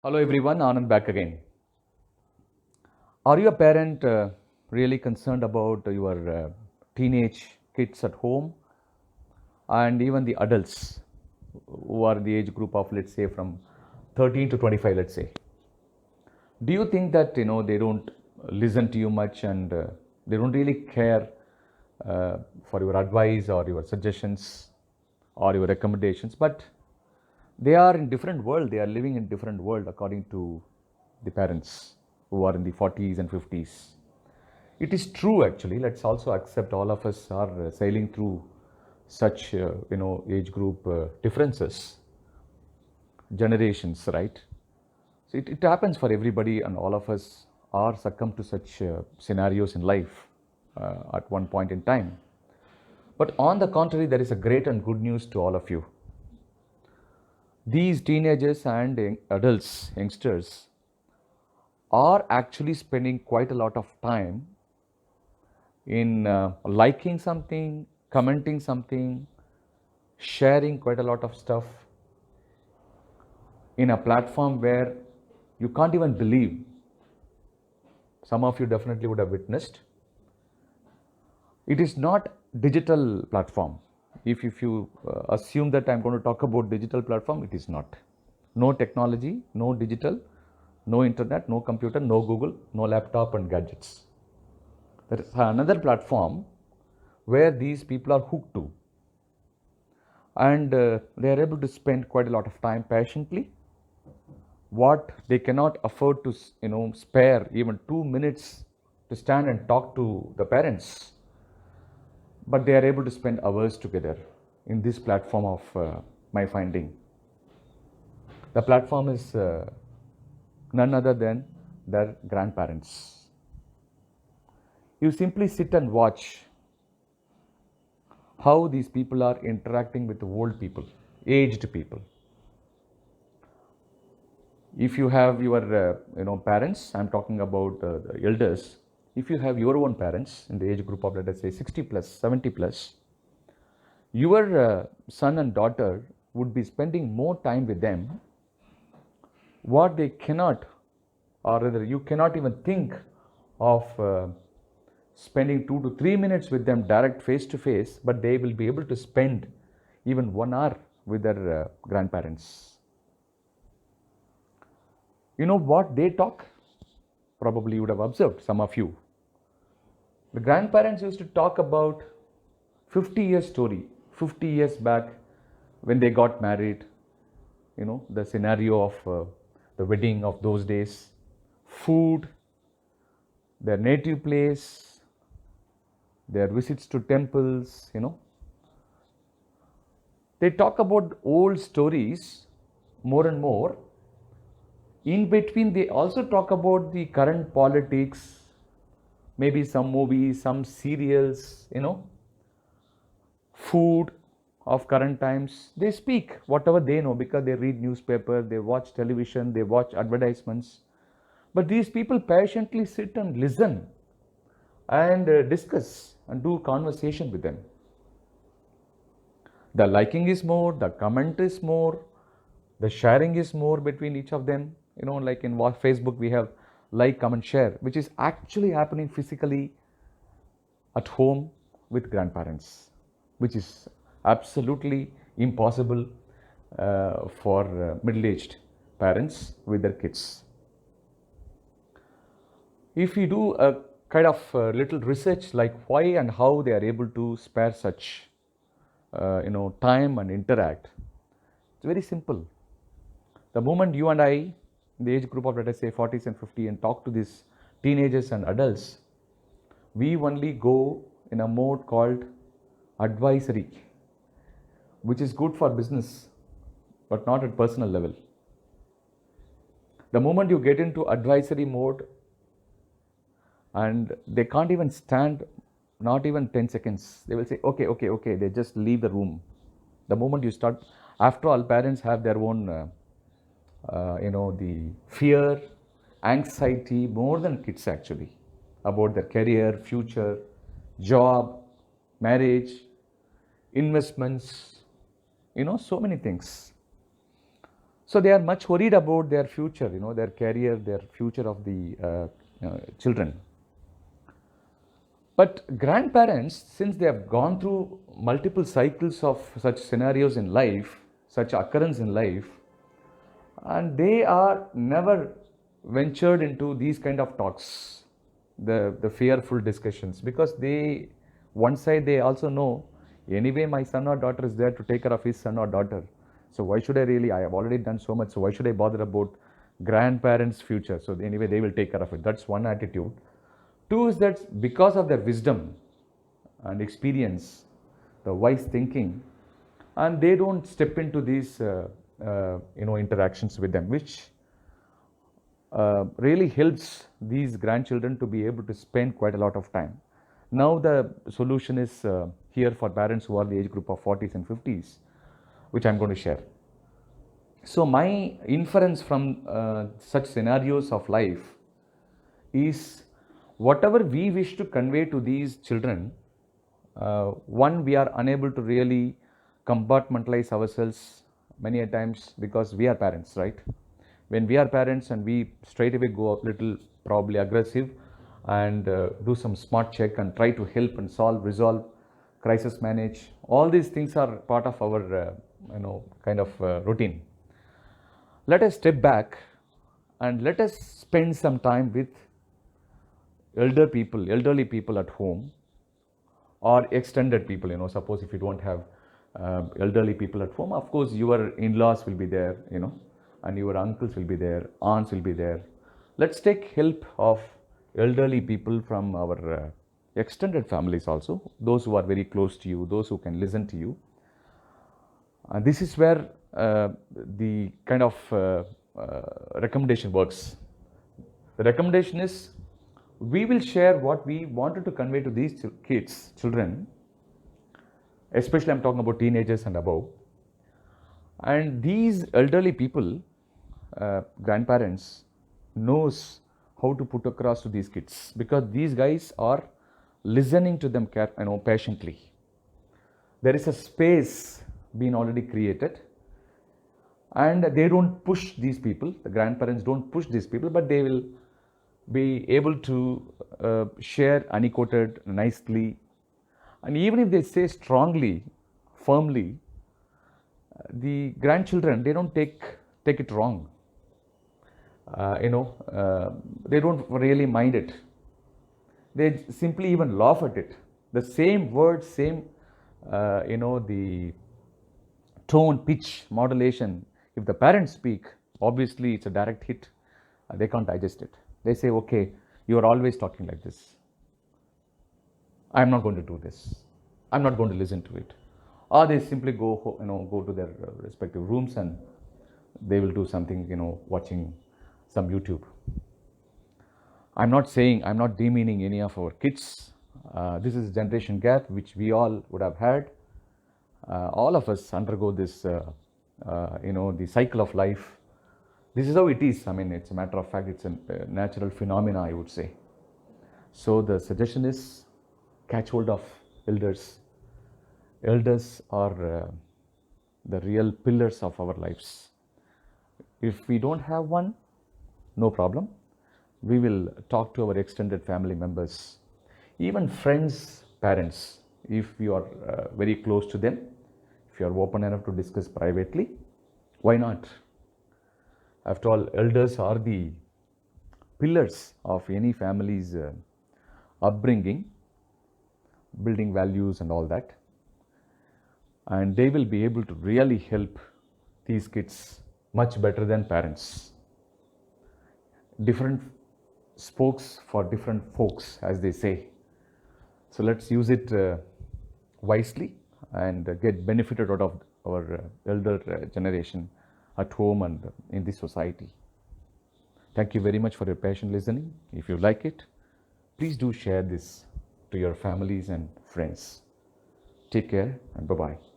Hello everyone, Anand back again. Are you a parent really concerned about your teenage kids at home and even the adults who are the age group of, let's say, from 13 to 25, let's say? Do you think that they don't listen to you much and they don't really care for your advice or your suggestions or your recommendations, but they are in different world, they are living in different world according to the parents who are in the 40s and 50s. It is true, actually. Let's also accept all of us are sailing through such age group differences, generations, right? So it happens for everybody, and all of us are succumb to such scenarios in life at one point in time. But on the contrary, there is a great and good news to all of you. These teenagers and adults, youngsters, are actually spending quite a lot of time in liking something, commenting something, sharing quite a lot of stuff in a platform where you can't even believe. Some of you definitely would have witnessed. It is not digital platform. If you assume that I'm going to talk about digital platform, it is not. No technology, no digital, no internet, no computer, no Google, no laptop and gadgets. There is another platform where these people are hooked to, and they are able to spend quite a lot of time patiently. What they cannot afford to spare even 2 minutes to stand and talk to the parents, but they are able to spend hours together in this platform of my finding. The platform is none other than their grandparents. You simply sit and watch how these people are interacting with the old people, aged people. If you have your parents, I'm talking about the elders. If you have your own parents in the age group of, let us say, 60 plus, 70 plus, your son and daughter would be spending more time with them. What they cannot, or rather you cannot even think of spending 2 to 3 minutes with them direct face to face, but they will be able to spend even 1 hour with their grandparents. You know what they talk? Probably you would have observed, some of you. The grandparents used to talk about 50 years story, 50 years back when they got married, the scenario of the wedding of those days, food, their native place, their visits to temples, They talk about old stories more and more. In between, they also talk about the current politics, maybe some movies, some serials, food of current times. They speak whatever they know because they read newspaper, they watch television, they watch advertisements. But these people patiently sit and listen and discuss and do conversation with them. The liking is more, the comment is more, the sharing is more between each of them. Like in Facebook, we have like, comment, share, which is actually happening physically at home with grandparents, which is absolutely impossible for middle-aged parents with their kids. If we do a kind of little research, like why and how they are able to spare such time and interact, it's very simple. The moment you and I, in the age group of, let us say, 40s and 50, and talk to these teenagers and adults, we only go in a mode called advisory, which is good for business but not at personal level. The moment you get into advisory mode, and they can't even stand not even 10 seconds, they will say okay, okay, okay, they just leave the room. The moment you start, after all, parents have their own the fear, anxiety more than kids actually, about their career, future, job, marriage, investments, so many things. So they are much worried about their future, their career, their future of the children. But grandparents, since they have gone through multiple cycles of such scenarios in life, such occurrence in life, and they are never ventured into these kind of talks, the fearful discussions, because they, one side they also know, anyway my son or daughter is there to take care of his son or daughter. So why should I have already done so much, so why should I bother about grandparents' future? So anyway, they will take care of it. That's one attitude. Two is that because of their wisdom and experience, the wise thinking, and they don't step into these interactions with them, which really helps these grandchildren to be able to spend quite a lot of time. Now the solution is here for parents who are the age group of 40s and 50s, which I'm going to share. So my inference from such scenarios of life is, whatever we wish to convey to these children, one, we are unable to really compartmentalize ourselves many a times because we are parents, right? When we are parents and we straight away go a little probably aggressive and do some smart check and try to help and solve, resolve, crisis manage, all these things are part of our routine. Let us step back and let us spend some time with elderly people at home, or extended people. Suppose if you don't have elderly people at home, of course your in-laws will be there, and your uncles will be there, aunts will be there. Let's take help of elderly people from our extended families also, those who are very close to you, those who can listen to you. This is where the kind of recommendation works. The recommendation is, we will share what we wanted to convey to these children, especially I'm talking about teenagers and above. And these elderly people, grandparents, knows how to put across to these kids, because these guys are listening to them patiently. There is a space being already created, and they don't push these people. The grandparents don't push these people, but they will be able to share unquoted nicely. And even if they say strongly, firmly, the grandchildren, they don't take it wrong. They don't really mind it. They simply even laugh at it. The same words, same, the tone, pitch, modulation. If the parents speak, obviously it's a direct hit. They can't digest it. They say, okay, you are always talking like this. I'm not going to do this. I'm not going to listen to it. Or they simply go to their respective rooms and they will do something, watching some YouTube. I'm not demeaning any of our kids. This is generation gap, which we all would have had. All of us undergo this, the cycle of life. This is how it is. I mean, it's a matter of fact, it's a natural phenomena, I would say. So the suggestion is, catch hold of elders. Elders are the real pillars of our lives. If we don't have one, no problem. We will talk to our extended family members, even friends, parents, if you are very close to them, if you are open enough to discuss privately, why not? After all, elders are the pillars of any family's upbringing, building values and all that. And they will be able to really help these kids much better than parents. Different spokes for different folks, as they say. So let's use it wisely and get benefited out of our elder generation at home and in this society. Thank you very much for your patient listening. If you like it, please do share this to your families and friends. Take care and bye-bye.